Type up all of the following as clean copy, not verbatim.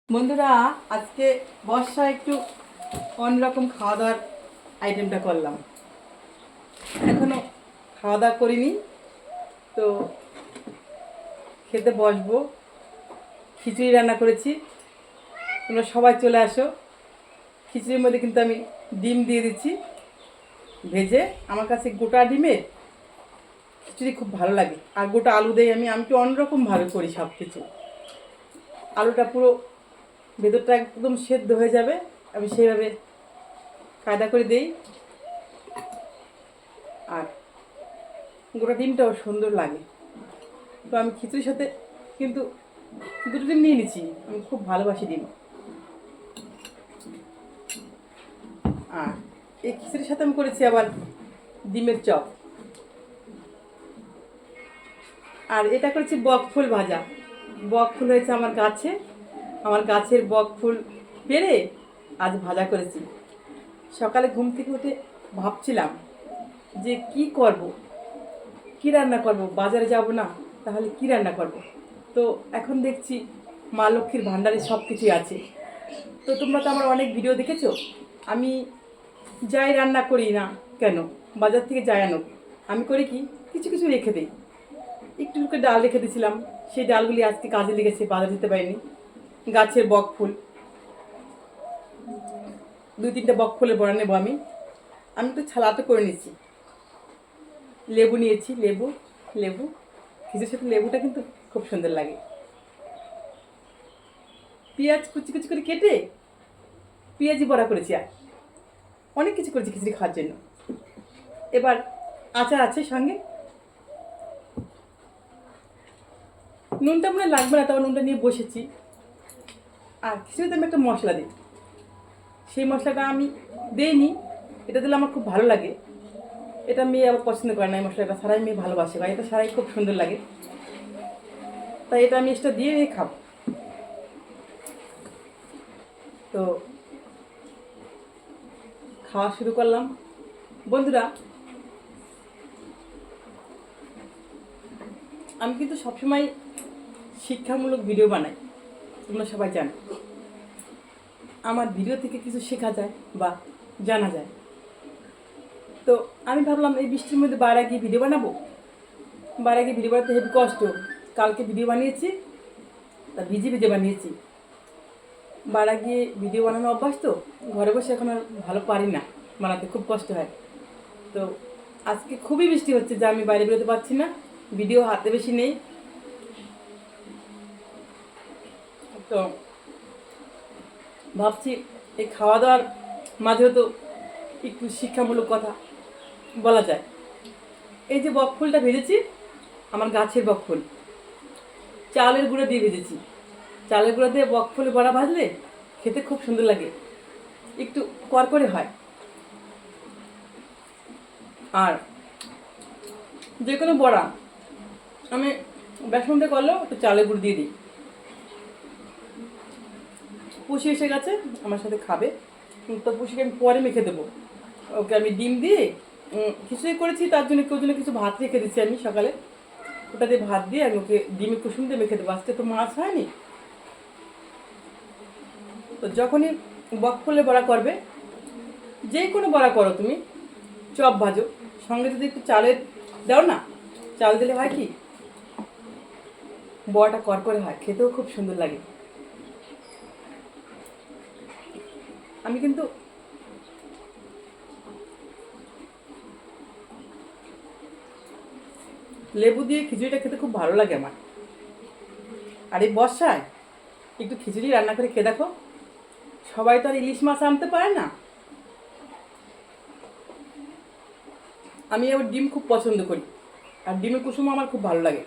বন্ধুরা, আজকে বর্ষায় একটু অন্যরকম খাওয়া দাওয়ার আইটেমটা করলাম। এখনো খাওয়া দাওয়া করিনি, তো খেতে বসবো। খিচুড়ি রান্না করেছি, তোমরা সবাই চলে আসো। খিচুড়ির মধ্যে কিন্তু আমি ডিম দিয়ে দিচ্ছি ভেজে। আমার কাছে গোটা ডিমের খিচুড়ি খুব ভালো লাগে, আর গোটা আলু দেই। আমি একটু অন্যরকমভাবে করি সব কিছু। আলুটা পুরো ভেতরটা একদম সেদ্ধ হয়ে যাবে, আমি সেইভাবে কায়দা করে দিই। আর গোটা ডিমটাও সুন্দর লাগে। তো আমি খিচুড়ির সাথে কিন্তু দুটো ডিম নিয়ে নিচ্ছি, আমি খুব ভালোবাসি ডিম। আর এই খিচুড়ির সাথে আমি করেছি আবার ডিমের চপ। আর এটা করেছি বকফুল ভাজা। বকফুল হয়েছে আমার গাছে, আমার গাছের বকফুল পেরে আজ ভাজা করেছি। সকালে ঘুম থেকে উঠে ভাবছিলাম যে কি করব, কি রান্না করব। বাজারে যাব না, তাহলে কি রান্না করব। তো এখন দেখছি মা লক্ষ্মীর ভাণ্ডারে সব কিছুই আছে। তো তোমরা তো আমার অনেক ভিডিও দেখেছো। আমি যাই রান্না করি না কেন, বাজার থেকে যাই আনো, আমি করি কি কিছু কিছু রেখে দিই। একটু একটু ডাল রেখে দিয়েছিলাম, সেই ডালগুলি আজকে কাজে লেগেছে, বাজার দিতে পারিনি। গাছের বক ফুল, 2-3টা বক ফুলের বড়া নেবো আমি। আমি তো ছালাতে করে নিচ্ছি। লেবু নিয়েছি, লেবু লেবু খিচুড়ির সাথে লেবুটা কিন্তু খুব সুন্দর লাগে। পেঁয়াজ কুচি কুচি করে কেটে পেঁয়াজি বড়া করেছি। আর অনেক কিছু করেছি খিচুড়ি খাওয়ার জন্য। এবার আচার আছে সঙ্গে। নুনটা মনে লাগবে না, তাও নুনটা নিয়ে বসেছি। আর খিচুড়িতে আমি একটা মশলা দিই, সেই মশলাটা আমি দিইনি। এটা দিলে আমার খুব ভালো লাগে। এটা মেয়ে আবার পছন্দ করে না, এই মশলাটা সারাই মেয়ে ভালোবাসে, বা এটা সারাই খুব সুন্দর লাগে। তাই এটা আমি এক্সট্রা দিয়ে খাবো। তো খাওয়া শুরু করলাম। বন্ধুরা, আমি কিন্তু সবসময় শিক্ষামূলক ভিডিও বানাই, তোমরা সবাই জানো। আমার ভিডিও থেকে কিছু শেখা যায় বা জানা যায়। তো আমি ভাবলাম এই বৃষ্টির মধ্যে বাইরে গিয়ে ভিডিও বানাবো। বাইরে গিয়ে ভিডিও বানাতে হেবি কষ্ট। কালকে ভিডিও বানিয়েছি, তা ভিজে ভিজে বানিয়েছি। বাইরে গিয়ে ভিডিও বানানো অভ্যাস, তো ঘরে বসে এখন আর ভালো পারি না বানাতে, খুব কষ্ট হয়। তো আজকে খুবই বৃষ্টি হচ্ছে, যে আমি বাইরে বেরোতে পারছি না, ভিডিও হাতে বেশি নেই। তো ভাবছি এই খাওয়া দাওয়ার মাঝেও তো একটু শিক্ষামূলক কথা বলা যায়। এই যে বকফুলটা ভেজেছি, আমার গাছের বকফুল, চালের গুঁড়ো দিয়ে ভেজেছি। চালের গুঁড়ো দিয়ে বকফুল বড়া ভাজলে খেতে খুব সুন্দর লাগে, একটু করকরে হয়। আর যে কোনো বড়া আমি বেসন দিয়ে করলেও একটু চালের গুঁড়ো দিয়ে দিই। পুষি এসে গেছে, আমার সাথে খাবে। তো পুষিকে আমি পরে মেখে দেবো। ওকে আমি ডিম দিয়ে খিচুড়ি করেছি, তার জন্য কেউ জন্য কিছু ভাত রেখে দিচ্ছি আমি সকালে। ওটা দিয়ে ভাত দিয়ে আমি ওকে ডিমের কুসুম দিয়ে মেখে দেবো। আজকে তো মাছ হয়নি। তো যখনই বকফুলের বড়া করবে, যে কোনো বড়া করো তুমি, চপ ভাজো, সঙ্গে যদি একটু চালের দাও না, চাল দিলে হয় কি বড়াটা করকরে হয়, খেতেও খুব সুন্দর লাগে। আমি কিন্তু লেবু দিয়ে খিচুড়িটা খেতে খুব ভালো লাগে আমার। আর এই বর্ষায় একটু খিচুড়ি রান্না করে খেয়ে দেখো। সবাই তো আর ইলিশ মাছ আনতে পারে না। আমি আবার ডিম খুব পছন্দ করি, আর ডিমের কুসুম আমার খুব ভালো লাগে।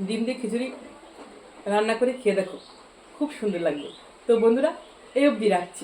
ডিম দিয়ে খিচুড়ি রান্না করে খেয়ে দেখো, খুব সুন্দর লাগবে। তো বন্ধুরা, এই অবধি রাখছি।